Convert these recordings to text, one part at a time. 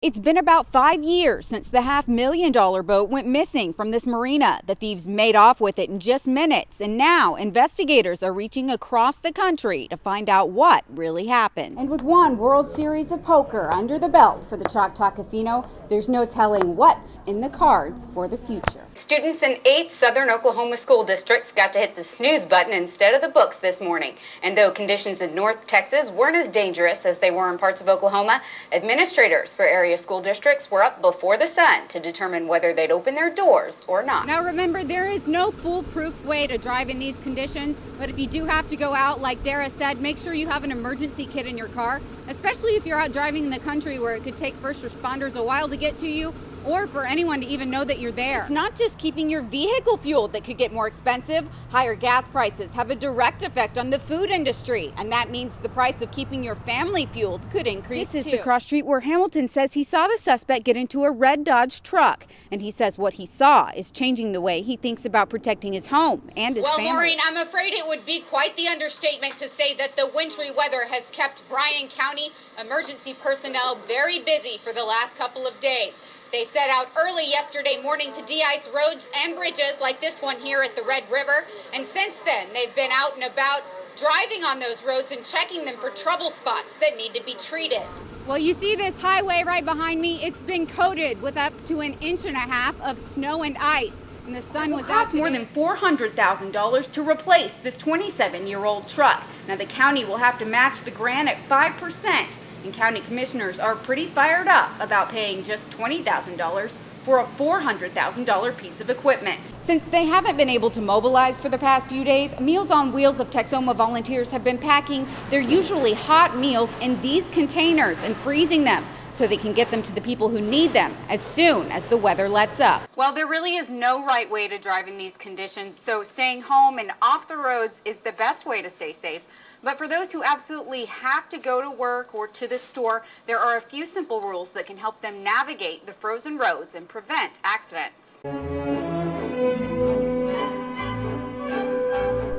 It's been about 5 years since the $500,000 boat went missing from this marina. The thieves made off with it in just minutes, and now investigators are reaching across the country to find out what really happened. And with one World Series of Poker under the belt for the Choctaw Casino, there's no telling what's in the cards for the future. Students in 8 southern Oklahoma school districts got to hit the snooze button instead of the books this morning. And though conditions in North Texas weren't as dangerous as they were in parts of Oklahoma, administrators for area school districts were up before the sun to determine whether they'd open their doors or not. Now remember, there is no foolproof way to drive in these conditions, but if you do have to go out, like Dara said, make sure you have an emergency kit in your car, especially if you're out driving in the country where it could take first responders a while to get to you, or for anyone to even know that you're there. It's not just keeping your vehicle fueled that could get more expensive. Higher gas prices have a direct effect on the food industry, and that means the price of keeping your family fueled could increase too. This is the cross street where Hamilton says he saw the suspect get into a red Dodge truck, and he says what he saw is changing the way he thinks about protecting his home and his family. Well, Maureen, I'm afraid it would be quite the understatement to say that the wintry weather has kept Bryan County emergency personnel very busy for the last couple of days. They set out early yesterday morning to de-ice roads and bridges like this one here at the Red River. And since then, they've been out and about driving on those roads and checking them for trouble spots that need to be treated. Well, you see this highway right behind me? It's been coated with up to 1.5 inches of snow and ice. And the sun was out today. More than $400,000 to replace this 27-year-old truck. Now the county will have to match the grant at 5%. And county commissioners are pretty fired up about paying just $20,000 for a $400,000 piece of equipment. Since they haven't been able to mobilize for the past few days, Meals on Wheels of Texoma volunteers have been packing their usually hot meals in these containers and freezing them so they can get them to the people who need them as soon as the weather lets up. Well, there really is no right way to drive in these conditions, so staying home and off the roads is the best way to stay safe. But for those who absolutely have to go to work or to the store, there are a few simple rules that can help them navigate the frozen roads and prevent accidents.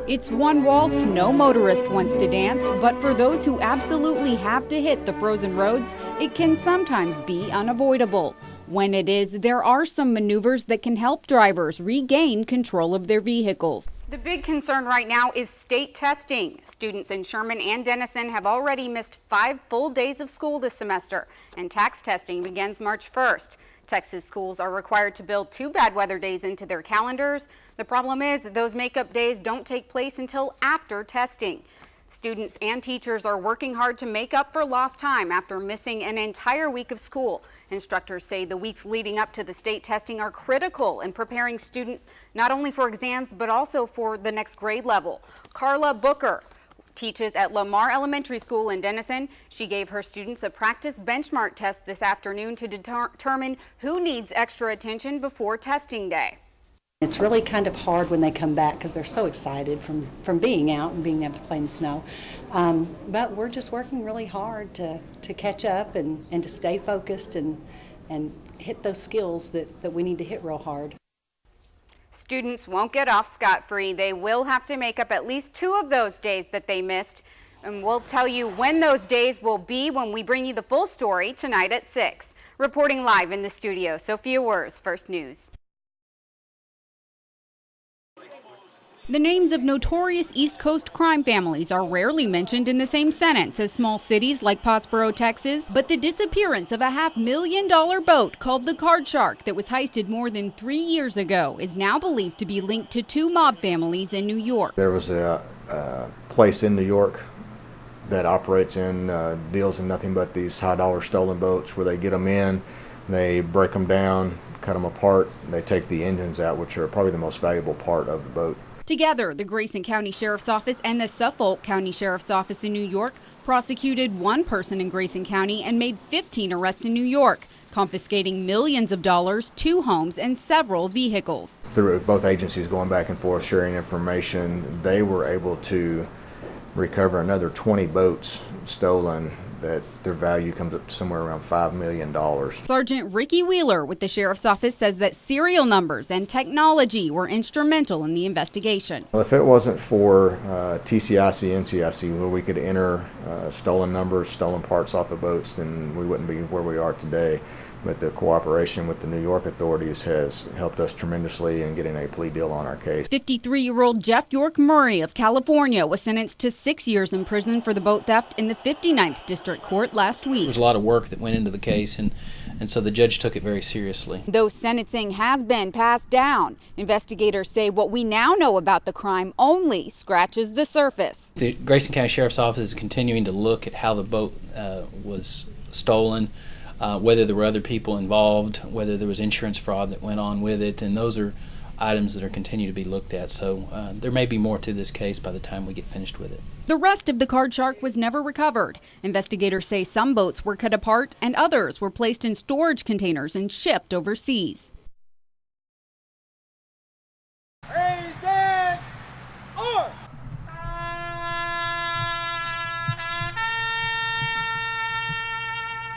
It's one waltz no motorist wants to dance, but for those who absolutely have to hit the frozen roads, it can sometimes be unavoidable. When it is, there are some maneuvers that can help drivers regain control of their vehicles. The big concern right now is state testing. Students in Sherman and Denison have already missed 5 full days of school this semester, and tax testing begins March 1st. Texas schools are required to build 2 bad weather days into their calendars. The problem is those makeup days don't take place until after testing. Students and teachers are working hard to make up for lost time after missing an entire week of school. Instructors say the weeks leading up to the state testing are critical in preparing students not only for exams but also for the next grade level. Carla Booker teaches at Lamar Elementary School in Denison. She gave her students a practice benchmark test this afternoon to determine who needs extra attention before testing day. It's really kind of hard when they come back because they're so excited from being out and being able to play in the snow. But we're just working really hard to catch up and to stay focused and hit those skills that we need to hit real hard. Students won't get off scot-free. They will have to make up at least 2 of those days that they missed. And we'll tell you when those days will be when we bring you the full story tonight at 6. Reporting live in the studio, Sophia Wurz, First News. The names of notorious East Coast crime families are rarely mentioned in the same sentence as small cities like Pottsboro, Texas, but the disappearance of a $500,000 boat called the Card Shark that was heisted more than 3 years ago is now believed to be linked to 2 mob families in New York. There was a place in New York that operates in deals in nothing but these high-dollar stolen boats where they get them in, they break them down, cut them apart, they take the engines out, which are probably the most valuable part of the boat. Together, the Grayson County Sheriff's Office and the Suffolk County Sheriff's Office in New York prosecuted 1 person in Grayson County and made 15 arrests in New York, confiscating millions of dollars, 2 homes, and several vehicles. Through both agencies going back and forth, sharing information, they were able to recover another 20 boats stolen that their value comes up to somewhere around $5 million. Sergeant Ricky Wheeler with the Sheriff's Office says that serial numbers and technology were instrumental in the investigation. Well, if it wasn't for TCIC, NCIC, where we could enter stolen numbers, stolen parts off of boats, then we wouldn't be where we are today. But the cooperation with the New York authorities has helped us tremendously in getting a plea deal on our case. 53-year-old Jeff York Murray of California was sentenced to 6 years in prison for the boat theft in the 59th District Court last week. There's a lot of work that went into the case, and so the judge took it very seriously. Though sentencing has been passed down, investigators say what we now know about the crime only scratches the surface. The Grayson County Sheriff's Office is continuing to look at how the boat was stolen, whether there were other people involved, whether there was insurance fraud that went on with it, and those are items that are continuing to be looked at. So there may be more to this case by the time we get finished with it. The rest of the card shark was never recovered. Investigators say some boats were cut apart and others were placed in storage containers and shipped overseas.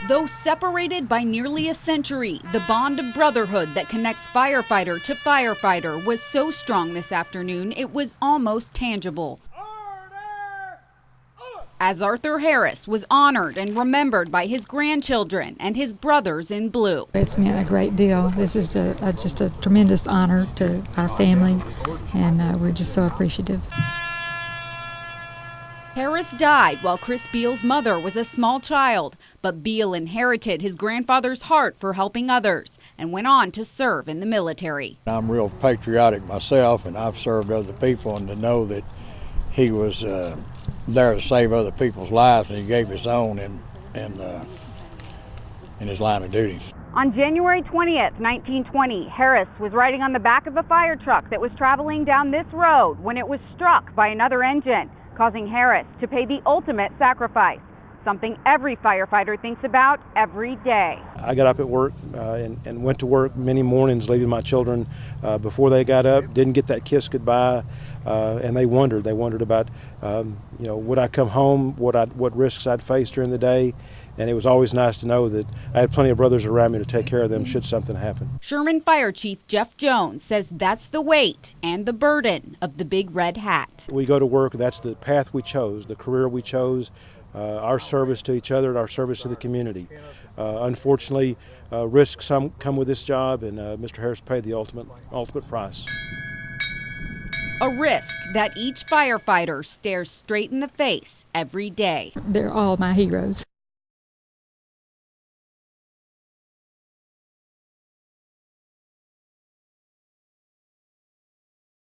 Though separated by nearly a century, the bond of brotherhood that connects firefighter to firefighter was so strong this afternoon it was almost tangible. As Arthur Harris was honored and remembered by his grandchildren and his brothers in blue. It's meant a great deal. This is just a tremendous honor to our family, and we're just so appreciative. Harris died while Chris Beal's mother was a small child, but Beal inherited his grandfather's heart for helping others and went on to serve in the military. I'm real patriotic myself, and I've served other people, and to know that he was there to save other people's lives, and he gave his own in his line of duty. On January 20th, 1920, Harris was riding on the back of a fire truck that was traveling down this road when it was struck by another engine, causing Harris to pay the ultimate sacrifice, something every firefighter thinks about every day. I got up at work and went to work many mornings, leaving my children before they got up, didn't get that kiss goodbye, and they wondered about, would I come home, what risks I'd face during the day. And it was always nice to know that I had plenty of brothers around me to take care of them should something happen. Sherman Fire Chief Jeff Jones says that's the weight and the burden of the big red hat. We go to work, that's the path we chose, the career we chose, our service to each other and our service to the community. Unfortunately, risks come with this job, and Mr. Harris paid the ultimate price. A risk that each firefighter stares straight in the face every day. They're all my heroes.